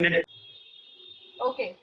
Okay,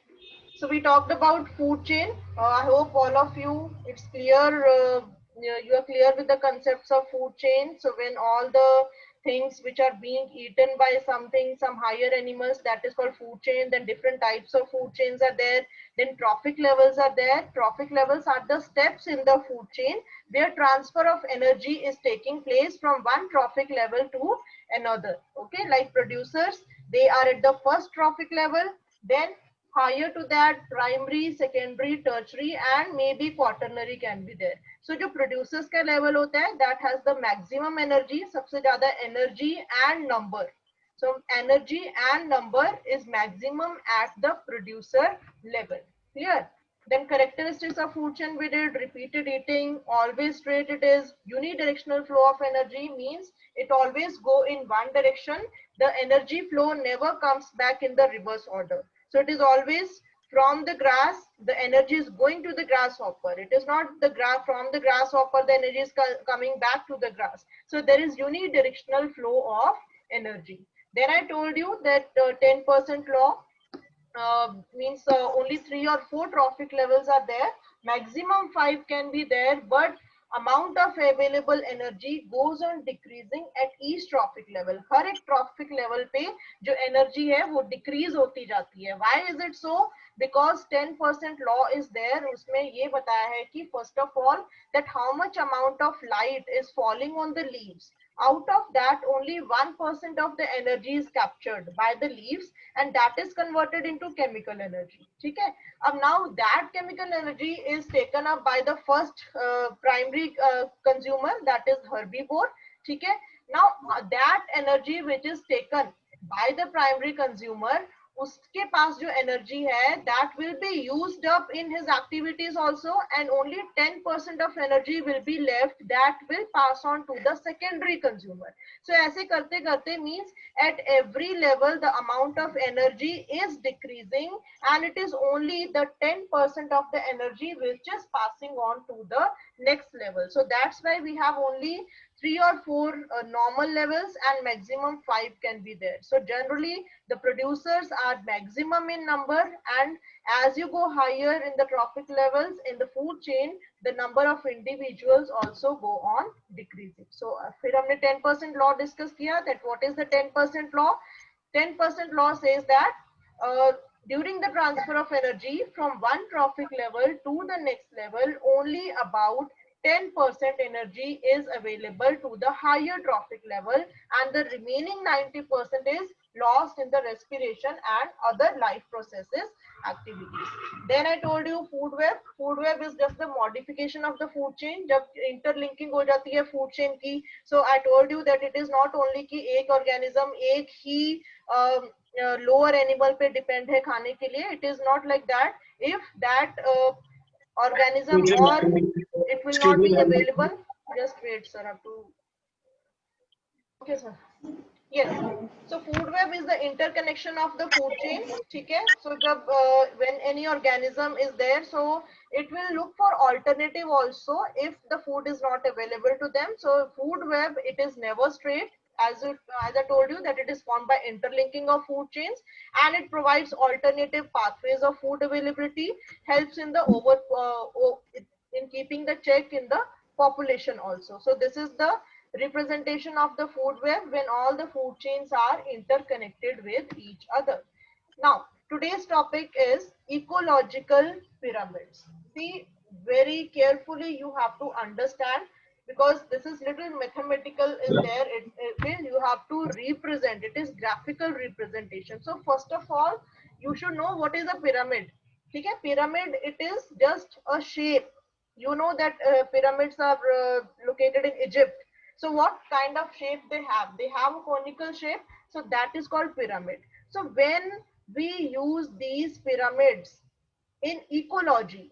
so we talked about food chain. I hope all of you, it's clear, you are clear with the concepts of food chain. So when all the things which are being eaten by something, some higher animals, that is called food chain. Then different types of food chains are there. Then trophic levels are there. Trophic levels are the steps in the food chain where transfer of energy is taking place from one trophic level to another. Okay, like producers, they are at the first trophic level. Then higher to that, primary, secondary, tertiary and maybe quaternary can be there. So जो producers का level होता है, that has the maximum energy, सबसे ज़्यादा energy and number. So energy and number is maximum at the producer level. Clear? Then characteristics of food chain we did: repeated eating, always straight it is, unidirectional flow of energy means it always go in one direction. The energy flow never comes back in the reverse order. So it is always from the grass, the energy is going to the grasshopper. It is not the grass from the grasshopper, the energy is coming back to the grass. So there is unidirectional flow of energy. Then I told you that 10% law means only 3 or 4 trophic levels are there. Maximum 5 can be there, but amount of available energy goes on decreasing at each trophic level. हर एक trophic level पे जो energy है वो decrease होती जाती है. Why is it so? Because 10% law is there. उसमें ये बताया है कि first of all that how much amount of light is falling on the leaves. Out of that, only 1% of the energy is captured by the leaves, and that is converted into chemical energy. ठीक है? अब now that chemical energy is taken up by the first primary consumer, that is herbivore. ठीक है? Now that energy which is taken by the primary consumer, उसके पास जो energy है, that will be used up in his activities also, and only 10% of energy will be left that will pass on to the secondary consumer. So ऐसे करते करते means at every level the amount of energy is decreasing, and it is only the 10% of the energy which is passing on to the next level. So that's why we have only 3 or 4 normal levels and maximum 5 can be there. So generally the producers are maximum in number, and as you go higher in the trophic levels in the food chain, the number of individuals also go on decreasing. So फिर हमने 10% law discuss किया, that what is the 10% law? 10% law says that during the transfer of energy from one trophic level to the next level, only about 10% energy is available to the higher trophic level, and the remaining 90% is lost in the respiration and other life processes activities. Then I told you food web. Food web is just the modification of the food chain. जब interlinking हो जाती है food chain की, so I told you that it is not only कि एक organism एक ही lower animal पे depend है खाने के लिए. It is not like that. If that organism or it will not be available, just wait sir, I have to. Okay sir. Yes, so food web is the interconnection of the food chain. ठीक है? So जब when any organism is there, so it will look for alternative also if the food is not available to them. So food web, it is never straight, as I told you that it is formed by interlinking of food chains, and it provides alternative pathways of food availability, helps in the in keeping the check in the population also. So this is the representation of the food web when all the food chains are interconnected with each other. Now, today's topic is ecological pyramids. See, very carefully you have to understand, because this is little mathematical is there. You have to represent, it is graphical representation. So first of all, you should know what is a pyramid. Okay, pyramid, it is just a shape. You know that pyramids are located in Egypt. So what kind of shape they have? They have a conical shape. So that is called pyramid. So when we use these pyramids in ecology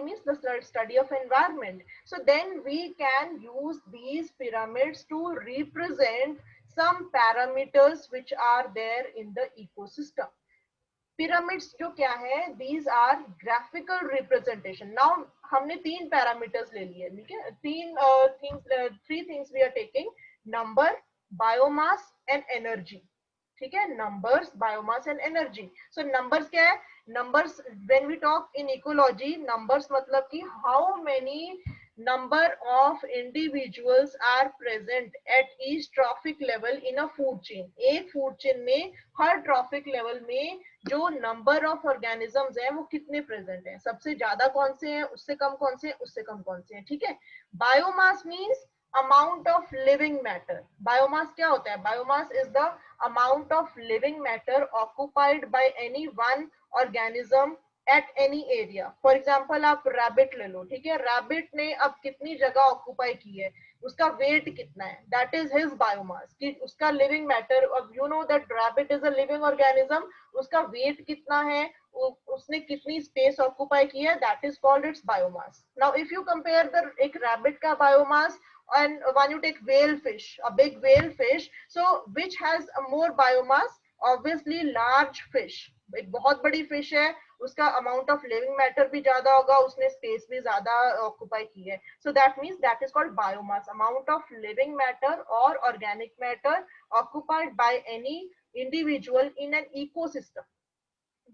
means the study of environment. So then we can use these pyramids to represent some parameters which are there in the ecosystem. Pyramids जो क्या है, these are graphical representation. Now हमने 3 parameters ले लिए, ठीक है? 3 things we are taking: number, biomass and energy. ठीक है, numbers, biomass and energy. So numbers क्या है? Numbers, when we talk in ecology, numbers मतलब कि how many number of individuals are present at each trophic level in a food chain. एक food chain में हर trophic level में जो number of organisms है वो कितने present हैं, सबसे ज्यादा कौन से हैं, उससे कम कौन से हैं, उससे कम कौन से हैं. ठीक है. Biomass means amount of living matter. Biomass क्या होता है? Biomass is the amount of living matter occupied by any one organism at any area. For example आप रैबिट ले लो. ठीक है, रैबिट ने अब कितनी जगह ऑक्यूपाई की है, उसका वेट कितना है, दैट इज हिज बायोमास. कि उसका लिविंग मैटर, अब you know that rabbit is a living organism, उसका वेट कितना है, उसने कितनी स्पेस ऑक्यूपाई की है, that is called its biomass. Now if you compare the एक रैबिट का biomass and when you take whale fish, a big whale fish, so which has a more biomass? Obviously large fish. एक बहुत बड़ी fish है, उसका amount of living matter भी ज्यादा होगा, उसने स्पेस भी ज्यादा ऑक्यूपाई की है. So that means that is called biomass, amount of living matter और organic matter occupied by any individual in an ecosystem,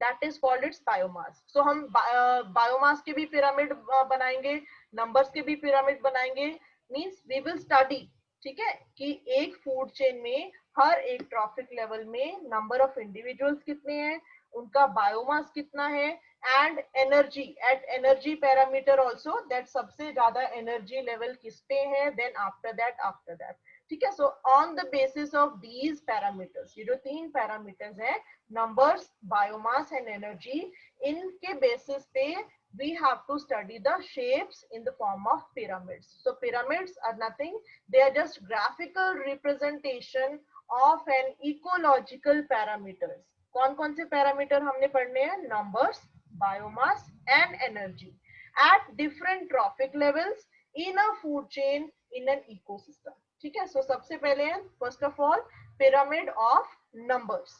that is called its biomass. So हम बायोमास के भी पिरामिड बनाएंगे, नंबर्स के भी पिरामिड बनाएंगे. मीन्स वी विल स्टडी, ठीक है, कि एक फूड चेन में हर एक ट्रॉफिक लेवल में नंबर ऑफ इंडिविजुअल्स कितने हैं, उनका बायोमास कितना है, and energy, at energy parameter also, that सबसे ज्यादा एनर्जी लेवल किस पे है, देन आफ्टर दैट. ठीक है. So on the basis of these parameters, ये जो तीन पैरामीटर्स हैं, numbers, biomass and energy, इनके basis पे we have to study the shapes in the form of pyramids. So pyramids are nothing, they are just graphical representation of an ecological parameters. कौन कौन से parameter हमने पढ़ने हैं? numbers, biomass and energy at different trophic levels in a food chain in an ecosystem. ठीक है. so सबसे पहले है first of all pyramid of numbers.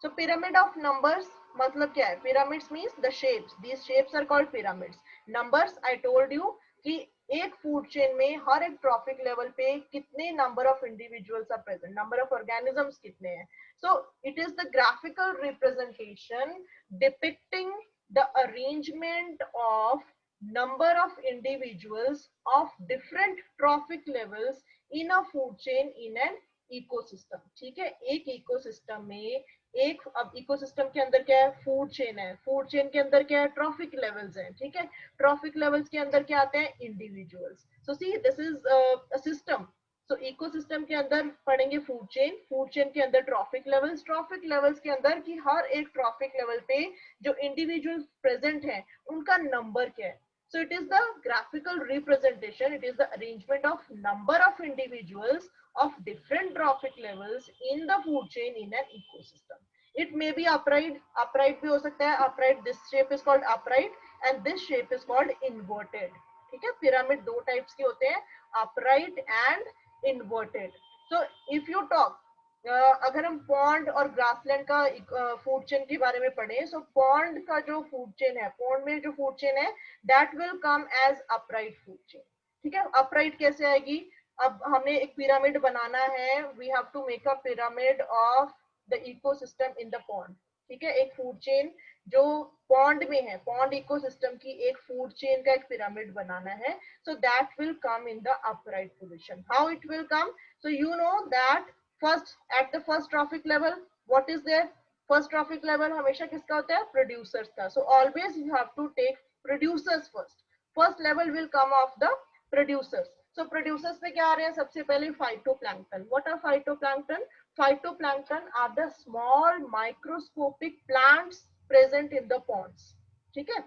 So pyramid of numbers मतलब क्या है? Pyramids means the shapes. These shapes are called pyramids. Numbers I told you कि एक फूड चेन में हर एक ट्रॉफिक लेवल पे कितने number of individuals are present, number of organisms कितने हैं. So it is the graphical representation depicting the arrangement of number of individuals of different trophic levels in a food chain in an ecosystem. ठीक है. एक ecosystem में एक, अब ecosystem के अंदर क्या है? फूड चेन है. फूड चेन के अंदर क्या है? ट्रॉफिक लेवल्स हैं. ठीक है. ट्रॉफिक लेवल्स के अंदर क्या आते हैं? Individuals. So see this is a system. So ecosystem के अंदर पढ़ेंगे फूड चेन, फूड चेन के अंदर ट्रॉफिक लेवल्स, ट्रॉफिक लेवल्स के अंदर कि हर एक ट्रॉफिक लेवल पे जो इंडिविजुअल प्रेजेंट है उनका नंबर क्या है. So it is the graphical representation, it is the arrangement of number of individuals of different trophic levels in the food chain in an ecosystem. It may be upright, upright भी हो सकता है. Upright, this shape is called upright and this shape is called inverted. ठीक है. Pyramid दो types के होते हैं, upright and inverted. So if you talk, अगर हम पॉन्ड और ग्रासलैंड का फूड चेन के बारे में पढ़े, सो पॉन्ड का जो फूड चेन है, पॉन्ड में जो फूड चेन है, that will come as upright food chain. ठीक है. अपराइट कैसे आएगी? अब हमें एक पिरामिड बनाना है, we have to make a pyramid of the ecosystem in the pond. ठीक है. एक फूड चेन जो पॉन्ड में है, पॉन्ड इकोसिस्टम की एक फूड चेन का एक पिरामिड बनाना है, so that will come in the upright position. How it will come? So you know that first at the first trophic level what is there? first trophic level हमेशा किसका होता है? producers का. so always you have to take producers first. first level will come of the producers. so producers में क्या आ रहे हैं? सबसे पहले phytoplankton. what are phytoplankton? phytoplankton are the small microscopic plants present in the ponds. ठीक है.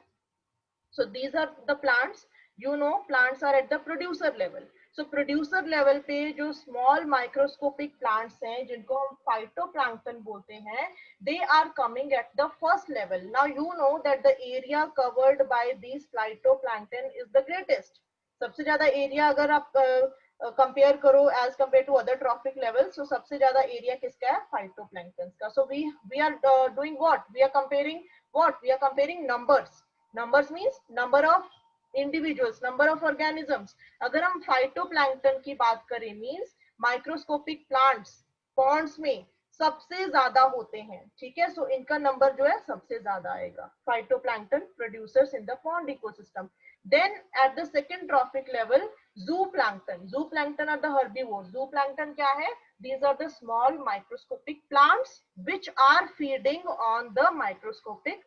so these are the plants, you know, plants are at the producer level. so producer level पे जो small microscopic plants हैं जिनको हम phytoplankton बोलते हैं, they are coming at the first level. now you know that the area covered by these phytoplankton is the greatest. सबसे ज्यादा area अगर आप कंपेयर करो as compare to other trophic level, so सबसे ज्यादा एरिया किसका है? फाइटोप्लैंक्टन का. So we are doing what? We are comparing what? We are comparing numbers. numbers means number of individuals, number of organisms. अगर हम phytoplankton की बात करें, means microscopic plants, पॉन्ड्स में सबसे ज्यादा होते हैं, ठीक है। सो इनका नंबर जो है सबसे ज्यादा आएगा, phytoplankton producers in the pond ecosystem. Then at the second trophic level zooplankton, zooplankton are the herbivores. Zooplankton क्या है? These are the small microscopic plants which are feeding on the microscopic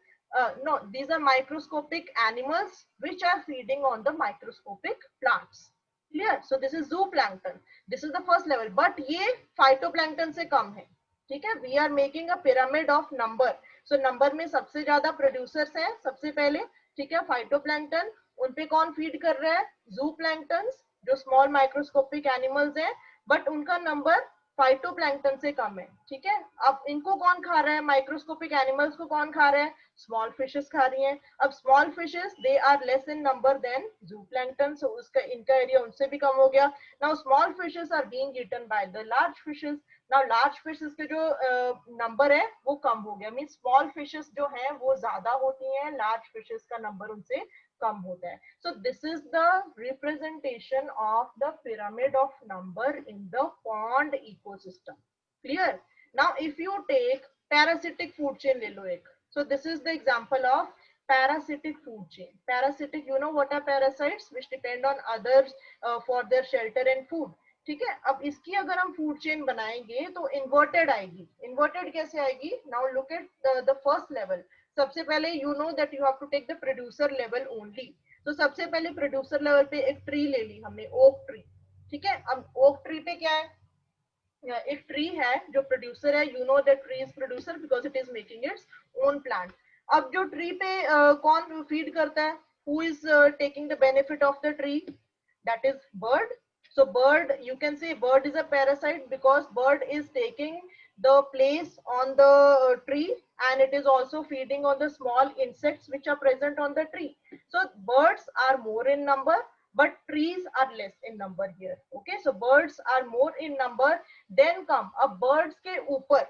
no, these are microscopic animals which are feeding on the microscopic plants. Clear? So this is zooplankton. This is the first level, but ये phytoplankton से कम है, ठीक है। We are making a pyramid of number. So number में सबसे ज्यादा producers हैं सबसे पहले, ठीक है, phytoplankton। उन पे कौन फीड कर रहा है? zooplankton, जो स्मॉल माइक्रोस्कोपिक एनिमल्स हैं, बट उनका नंबर फाइटोप्लैंक्टन से कम है, ठीक है। अब इनको कौन खा रहा है? माइक्रोस्कोपिक एनिमल्स को कौन खा रहा है? स्मॉल फिशेस खा रही हैं। अब small fishes they are less in number than zooplankton, so उसका इनका एरिया उनसे भी कम हो गया। Now small fishes are being eaten by the large fishes. Now large fishes के जो नंबर है वो कम हो गया, मीन स्मॉल फिशेस जो हैं वो ज्यादा होती हैं, लार्ज फिशेस का नंबर उनसे कम होता है। So this is the representation of the pyramid of number in the pond ecosystem. Clear? Now if you take parasitic food chain ले लो एक, so this is the example of parasitic food chain. Parasitic, you know what are parasites which depend on others for their shelter and food, ठीक है। अब इसकी अगर हम food chain बनाएंगे तो इन्वर्टेड आएगी। इन्वर्टेड कैसे आएगी? Now look at the first level. सबसे पहले you know that you have to take the producer level only. तो सबसे पहले प्रोड्यूसर लेवल पे एक ट्री ले ली हमने, ओक ट्री, ठीक है। अब ओक ट्री पे क्या है? एक ट्री है जो प्रोड्यूसर है, you know that tree is producer because it is making its own plant. अब जो ट्री पे कौन फीड करता है? Who is taking the benefit of the tree? That is bird. So bird, you can say bird is a parasite because bird is taking the place on the tree, and it is also feeding on the small insects which are present on the tree. So birds are more in number, but trees are less in number here. Okay, so birds are more in number. Then come अब birds के ऊपर,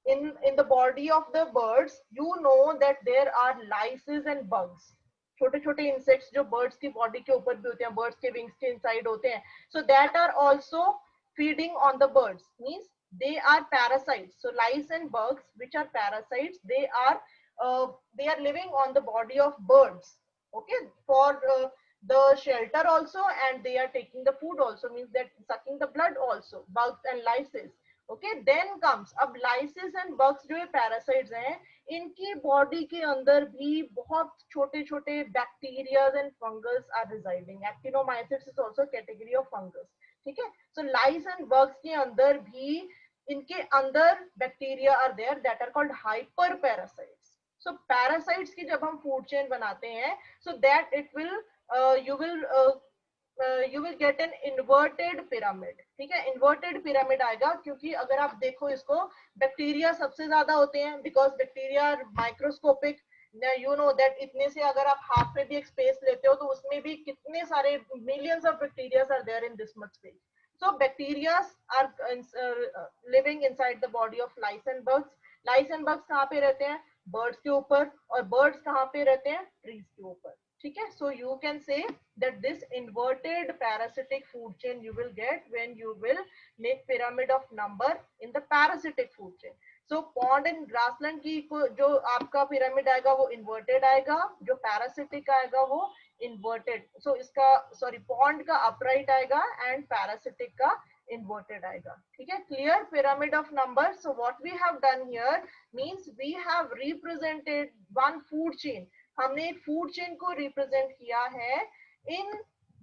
in the body of the birds, you know that there are lices and bugs. छोटे छोटे insects जो birds की body के ऊपर भी होते हैं, बर्ड्स के विंग्स के इनसाइड होते हैं, so that are also feeding on the birds, means they are parasites. So lice and bugs which are parasites, they are living on the body of birds, okay, for the shelter also, and they are taking the food also, means that sucking the blood also, bugs and lices. Okay, then comes अब lices and bugs जो ये parasites हैं, इनकी body के अंदर भी बहुत छोटे छोटे bacterias and fungus are residing. Actinomycetes is also category of fungus, ठीक है। सो लाइस एंड बग्स के अंदर भी, इनके अंदर bacteria are there that are called hyper parasites. So parasites की जब हम फूड चेन बनाते हैं, so that it will you will get an inverted pyramid, ठीक है। inverted pyramid आएगा क्योंकि अगर आप देखो इसको, बैक्टीरिया सबसे ज्यादा होते हैं because bacteria microscopic. You know that इतने से अगर आप हाथ पे भी एक स्पेस लेते हो तो उसमें भी कितने सारे millions of bacteria are there in this much space. So bacteria are living inside the body of lice and bugs. Lice and bugs कहाँ पे रहते हैं? बर्ड्स के ऊपर। और बर्ड्स कहाँ पे रहते हैं? ट्रीज के ऊपर, ठीक है। So you can say that this inverted parasitic food chain you will get when you will make pyramid of number in the parasitic food chain. So pond and grassland की जो आपका pyramid आएगा वो inverted आएगा, जो parasitic आएगा वो inverted. So इसका sorry pond का upright आएगा and parasitic का inverted आएगा, ठीक है। Clear pyramid of number. So what we have done here means we have represented one food chain. हमने एक food chain को represent किया है in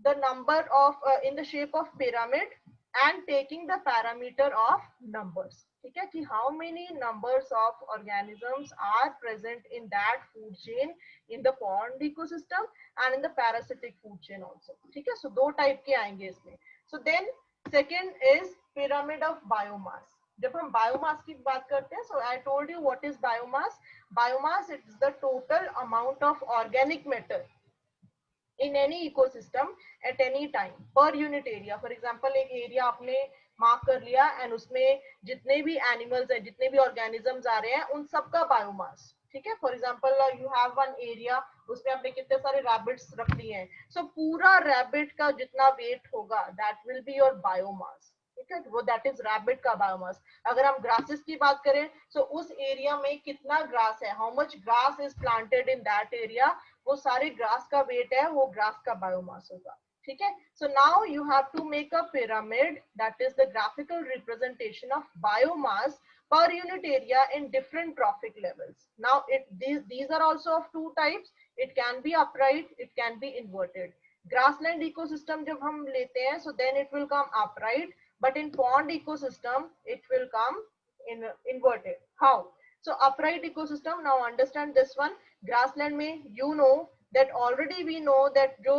the number of in the shape of pyramid and taking the parameter of numbers, ठीक है, कि how many numbers of organisms are present in that food chain in the pond ecosystem and in the parasitic food chain also, ठीक है। So दो type के आएंगे इसमें। So then second is pyramid of biomass. जब हम biomass की बात करते हैं, so I told you what is biomass. Biomass is the total amount of organic matter in any ecosystem at any time per unit area. For example, एक area आपने mark कर लिया एंड उसमें जितने भी एनिमल्स हैं, जितने भी ऑर्गेनिजम्स आ रहे हैं, उन सबका बायोमास, ठीक है। For example you have one area, उसमें आपने कितने सारे रैबिट्स रख लिए हैं, सो पूरा रैबिट का जितना वेट होगा that will be your biomass, ठीक है, वो दैट इज रैबिट का बायोमास। अगर हम ग्रासेस की बात करें तो उस एरिया में कितना ग्रास है, how much grass is planted in that area, वो सारे ग्रास का वेट है, वो ग्रास का बायोमास होगा। ठीक है, so now you have to make a pyramid that is the graphical representation of biomass per unit area in different trophic levels. Now these are also of two types. It can be upright, it can be inverted. Grassland ecosystem जब हम लेते हैं, so then it will come upright, but in pond ecosystem it will come in inverted. How? So upright ecosystem, now understand this one. Grassland में you know that already we know that जो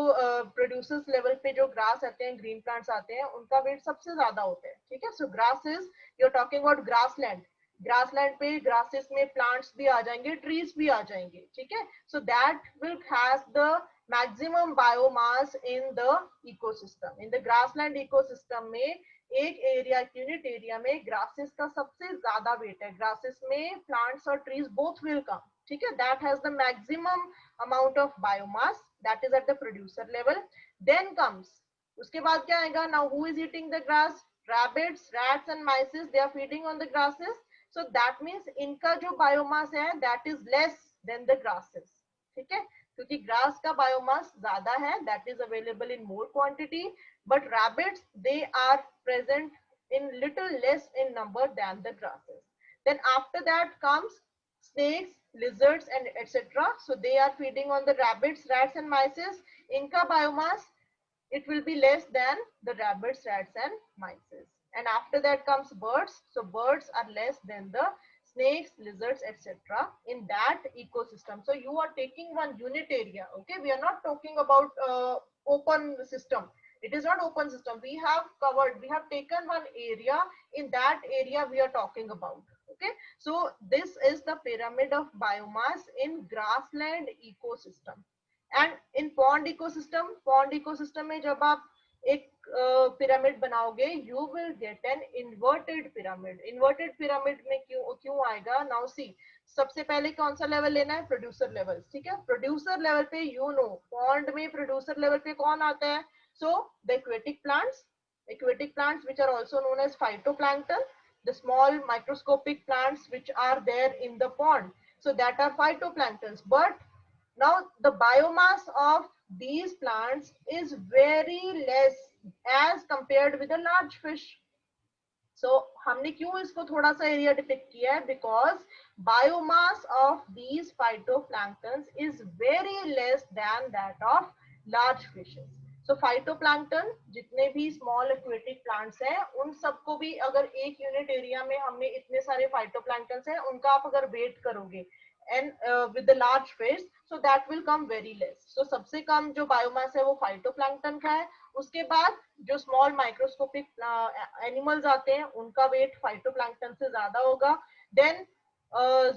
producers level पे जो grass आते हैं, green plants आते हैं, उनका weight सबसे ज्यादा होता है। ठीक है, so grass is, you're talking about grassland. Grassland पे ग्रासेस में प्लांट्स भी आ जाएंगे, ट्रीज भी आ जाएंगे। ठीक है, so that will has the maximum biomass in the ecosystem. In the grassland ecosystem में एक एरिया, यूनिट एरिया में ग्रासेस का सबसे ज्यादा वेट है। ग्रासेस में प्लांट्स और ट्रीज बोथ विल कम। ठीक है, that has the maximum amount of biomass, that is at the producer level. Then comes, उसके बाद क्या आएगा? Now who is eating the grass? rabbits, rats and mice, they are feeding on the grasses. So that means इनका जो biomass है that is less than the grasses. ठीक है, क्योंकि ग्रास का बायोमास ज्यादा है, that is available in more quantity, but rabbits, they are present in little less in number than the grasses. Then after that comes snakes, lizards and etc. So they are feeding on the rabbits, rats and mice. इनका biomass, it will be less than the rabbits, rats and mice. And after that comes birds. So birds are less than the snakes, lizards, etc. in that ecosystem. So you are taking one unit area. Okay, we are not talking about open system. It is not open system. We have covered, we have taken one area. In that area we are talking about. Okay, so this is the pyramid of biomass in grassland ecosystem. And in pond ecosystem में जब आप एक pyramid बनाओगे, you will get an inverted pyramid. Inverted pyramid में क्यों क्यों आएगा? Now see, सबसे पहले कौन सा लेवल लेना है? Producer level. ठीक है, प्रोड्यूसर लेवल पे यू नो पॉन्ड में प्रोड्यूसर लेवल पे कौन आता है? So the aquatic plants which are also known as phytoplankton, the small microscopic plants which are there in the pond, so that are phytoplanktons. But now the biomass of these plants is very less as compared with a large fish. So हमने क्यों इसको थोड़ा सा area depict किया है? Because biomass of these phytoplanktons is very less than that of large fishes. So phytoplankton जितने भी small aquatic plants हैं, उन सबको भी अगर एक यूनिट एरिया में हमने इतने सारे फाइटोप्लैंक्टन्स हैं, उनका आप अगर वेट करोगे and with the large fish, so that will come very less. So सबसे कम जो बायोमास है वो फाइटोप्लैंक्टन का है। उसके बाद जो स्मॉल माइक्रोस्कोपिक एनिमल्स आते हैं, उनका वेट फाइटोप्लैंक्टन से ज्यादा होगा। देन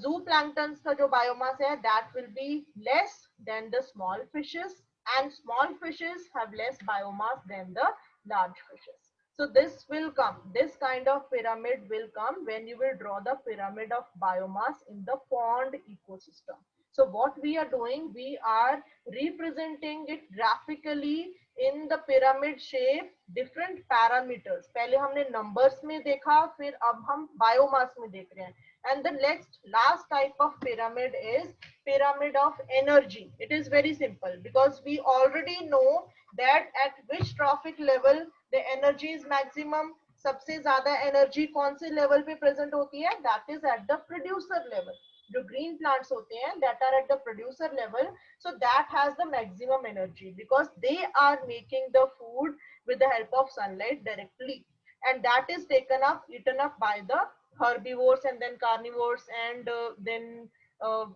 जू प्लैंक्टन का जो बायोमास है, that will be less than the small fishes, and small fishes have less biomass than the large fishes. So this will come, this kind of pyramid will come when you will draw the pyramid of biomass in the pond ecosystem. So what we are doing, we are representing it graphically in the pyramid shape, different parameters. पहले हमने numbers में देखा, फिर अब हम biomass में देख रहे हैं। And the next last type of pyramid is pyramid of energy. It is very simple because we already know that at which trophic level the energy is maximum. सबसे ज्यादा एनर्जी कौन से लेवल पे present होती है? That is at the producer level. जो green plants होते हैं, that are at the producer level, so that has the maximum energy because they are making the food with the help of sunlight directly, and that is taken up, eaten up by the herbivores and then carnivores, and then uh,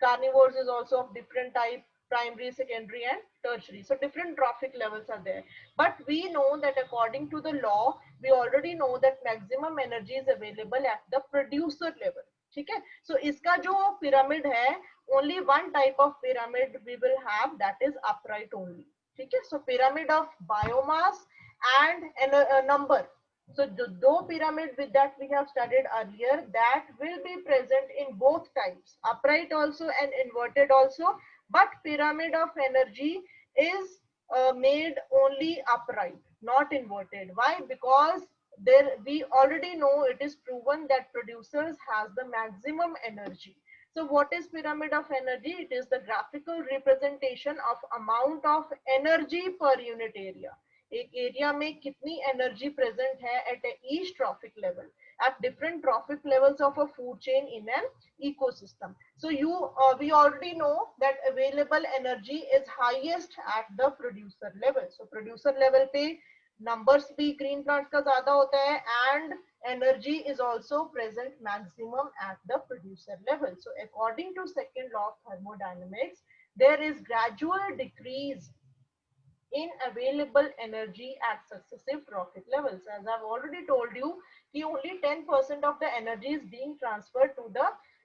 carnivores is also of different type, primary, secondary and tertiary. So different trophic levels are there, but we know that according to the law, we already know that maximum energy is available at the producer level. ठीक है, so इसका जो pyramid है, only one type of pyramid we will have, that is upright only. ठीक है, so pyramid of biomass and a number. So the pyramid with that we have studied earlier, that will be present in both types, upright also and inverted also, but pyramid of energy is made only upright, not inverted. Why? Because there we already know, it is proven that producers has the maximum energy. So what is pyramid of energy? It is the graphical representation of amount of energy per unit area. एक area में कितनी energy present है at each trophic level, at different trophic levels of a food chain in an ecosystem. So we already know that available energy is highest at the producer level. So producer level पे numbers भी green plants का ज्यादा होता है, and energy is also present maximum at the producer level. So according to second law of thermodynamics, there is gradual decrease in available energy at successive trophic levels. As I've already told you, only 10% of the energy is being transferred to the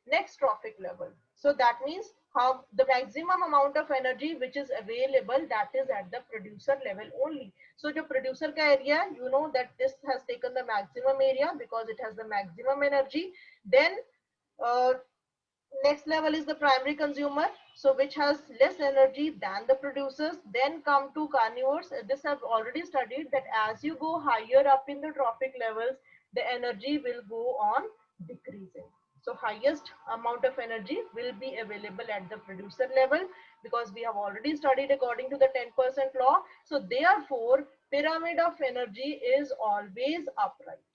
next trophic level. So that means how the maximum amount of energy which is available, that is at the producer level only. So the producer ka area, you know that this has taken the maximum area because it has the maximum energy. Then uh, next level is the primary consumer, so which has less energy than the producers. Then come to carnivores. This I've already studied, that as you go higher up in the trophic levels, the energy will go on decreasing. So highest amount of energy will be available at the producer level, because we have already studied according to the 10% law. So therefore pyramid of energy is always upright.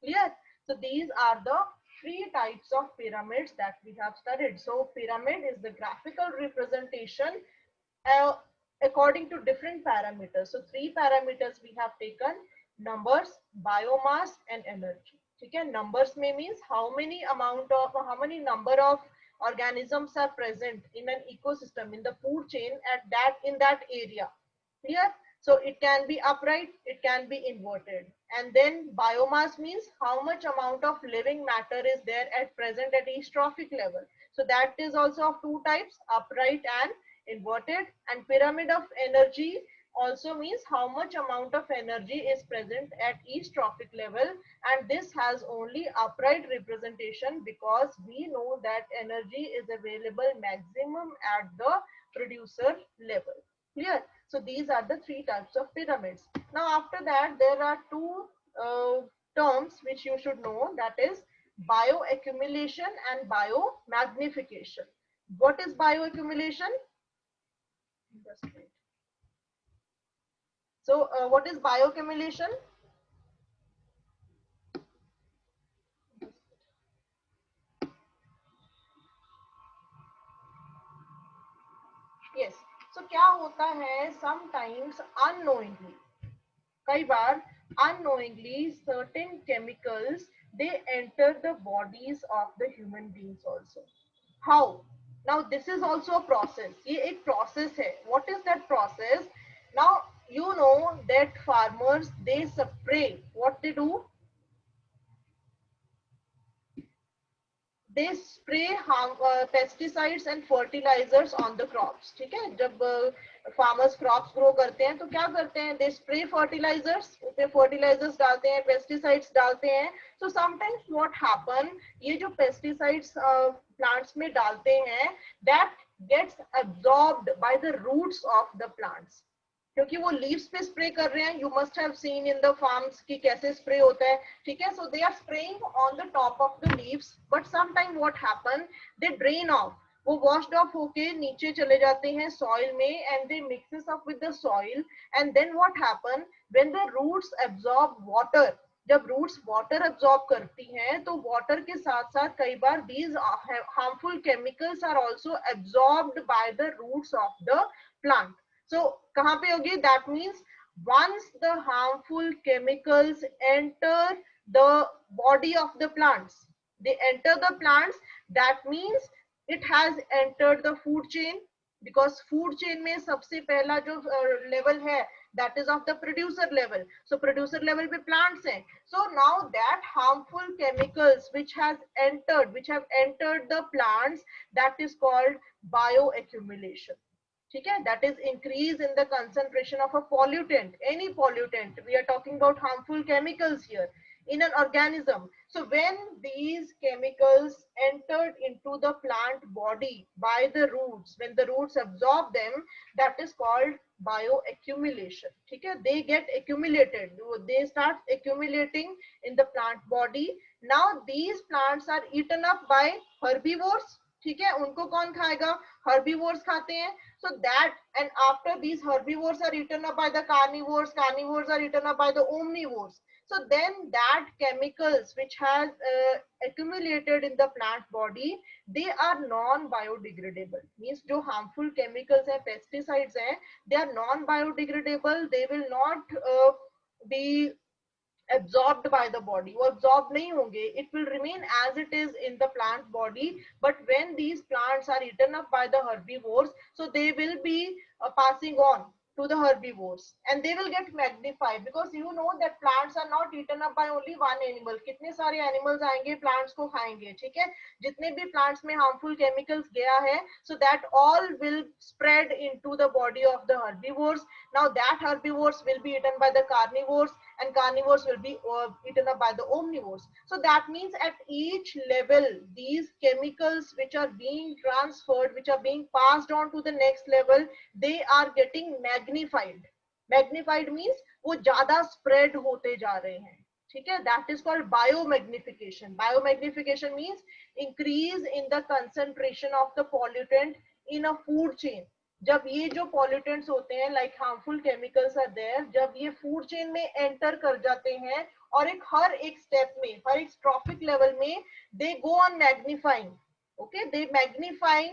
Clear? So these are the three types of pyramids that we have studied. So pyramid is the graphical representation uh, according to different parameters. So three parameters we have taken: numbers, biomass, and energy. Okay, numbers may means how many number of organisms are present in an ecosystem, in the food chain at that in that area. Clear? So it can be upright, it can be inverted. And then biomass means how much amount of living matter is there at present at each trophic level. So that is also of two types, upright and inverted. And pyramid of energy also means how much amount of energy is present at each trophic level, and this has only upright representation because we know that energy is available maximum at the producer level. Clear? So these are the three types of pyramids. Now after that, there are two terms which you should know, that is bioaccumulation and biomagnification. What is bioaccumulation? Just wait. So what is bioaccumulation? Yes. So क्या होता है, sometimes unknowingly, कई बार unknowingly certain chemicals, they enter the bodies of the human beings also. How? Now this is also a process. ये एक process है. What is that process? Now you know that farmers, they spray. What they do? They spray pesticides and fertilizers on the crops. ठीक है, जब farmers crops grow करते हैं तो क्या करते हैं, they spray fertilizers, उसमें fertilizers डालते हैं, pesticides डालते हैं. So sometimes what happen, ये जो pesticides plants में डालते हैं, that gets absorbed by the roots of the plants. क्योंकि वो लीव्स पे स्प्रे कर रहे हैं. You must have seen in the farms कि कैसे स्प्रे होता है. ठीक है, so they are spraying on the top of the leaves, but some time what happen, they drain off, वो वॉश्ड ऑफ होके नीचे चले जाते हैं सॉइल में, and they mixes up with the soil. And then what happen, when the roots absorb water, जब roots water absorb करती हैं तो वाटर के साथ साथ कई बार these harmful chemicals are also absorbed by the roots of the plant. So कहाँ पे होगी? That means once the harmful chemicals enter the body of the plants, they enter the plants, that means it has entered the food chain, because food chain में सबसे पहला जो level है, that is of the producer level. So producer level पे plants हैं. So now that harmful chemicals which have entered the plants, that is called bioaccumulation. ठीक है, that is increase in the concentration of a pollutant, any pollutant. We are talking about harmful chemicals here. in an organism. So when these chemicals entered into the plant body by the roots, when the roots absorb them, that is called bioaccumulation. Okay, they get accumulated, they start accumulating in the plant body. Now these plants are eaten up by herbivores. ठीक है, उनको कौन खाएगा? Herbivores खाते हैं. So that, and after these herbivores are eaten up by the carnivores, carnivores are eaten up by the omnivores. So then that chemicals which has accumulated in the plant body, they are non-biodegradable. Means जो harmful chemicals हैं, pesticides हैं, they are non-biodegradable. They will not be absorbed by the body, वो absorbed नहीं होंगे. It will remain as it is in the plant body. But when these plants are eaten up by the herbivores, so they will be passing on to the herbivores, and they will get magnified, because you know that plants are not eaten up by only one animal. कितने सारे animals आएंगे plants को खाएंगे. ठीक है, जितने भी plants में harmful chemicals गया है, so that all will spread into the body of the herbivores. Now that herbivores will be eaten by the carnivores, and carnivores will be eaten up by the omnivores. So that means at each level, these chemicals which are being transferred, which are being passed on to the next level, they are getting magnified. Magnified means वो ज्यादा spread होते जा रहे हैं. ठीक है, that is called biomagnification. Biomagnification means increase in the concentration of the pollutant in a food chain. जब ये जो pollutants होते हैं, like harmful chemicals are there, जब ये food chain में enter कर जाते हैं, और एक हर एक step में, हर एक trophic level में, they go on magnifying. Okay, they magnify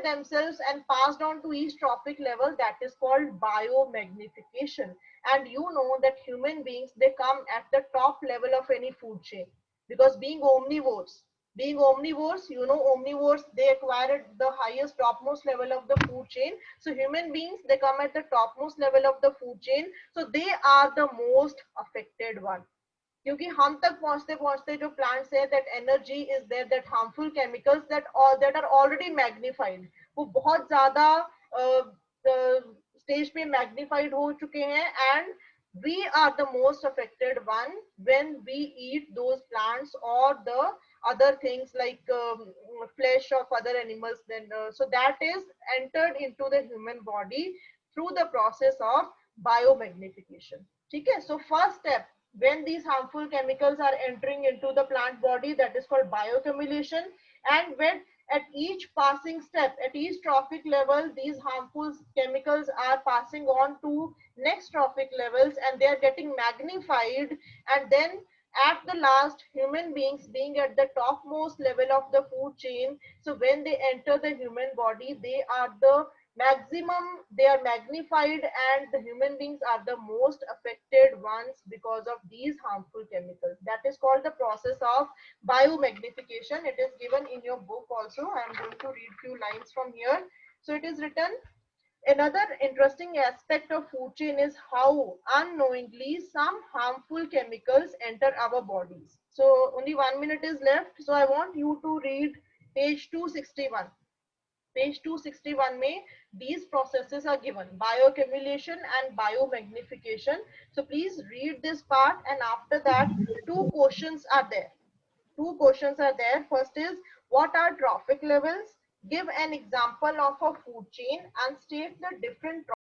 themselves and passed on to each trophic level. That is called biomagnification. And you know that human beings, they come at the top level of any food chain, because being omnivores, you know, omnivores, they acquired the highest topmost level of the food chain. So human beings, they come at the topmost level of the food chain, so they are the most affected one. क्योंकि हम तक पहुंचते पहुंचते जो plants है, that energy is there, that harmful chemicals that are already magnified, वो बहुत ज्यादा स्टेज पे मैग्नीफाइड हो चुके हैं. And we are the most affected one when we eat those plants or the other things like flesh of other animals. Then so that is entered into the human body through the process of biomagnification. Okay, so first step, when these harmful chemicals are entering into the plant body, that is called bioaccumulation. And when at each passing step, at each trophic level, these harmful chemicals are passing on to next trophic levels, and they are getting magnified. And then at the last, human beings being at the topmost level of the food chain, so when they enter the human body, they are the maximum, they are magnified, and the human beings are the most affected ones because of these harmful chemicals. That is called the process of biomagnification. It is given in your book also. I am going to read few lines from here. So it is written, another interesting aspect of food chain is how unknowingly some harmful chemicals enter our bodies. So only 1 minute is left, so I want you to read page 261. Page 261 में these processes are given, bioaccumulation and biomagnification. So please read this part, and after that two questions are there. First is, what are trophic levels? Give an example of a food chain and state the different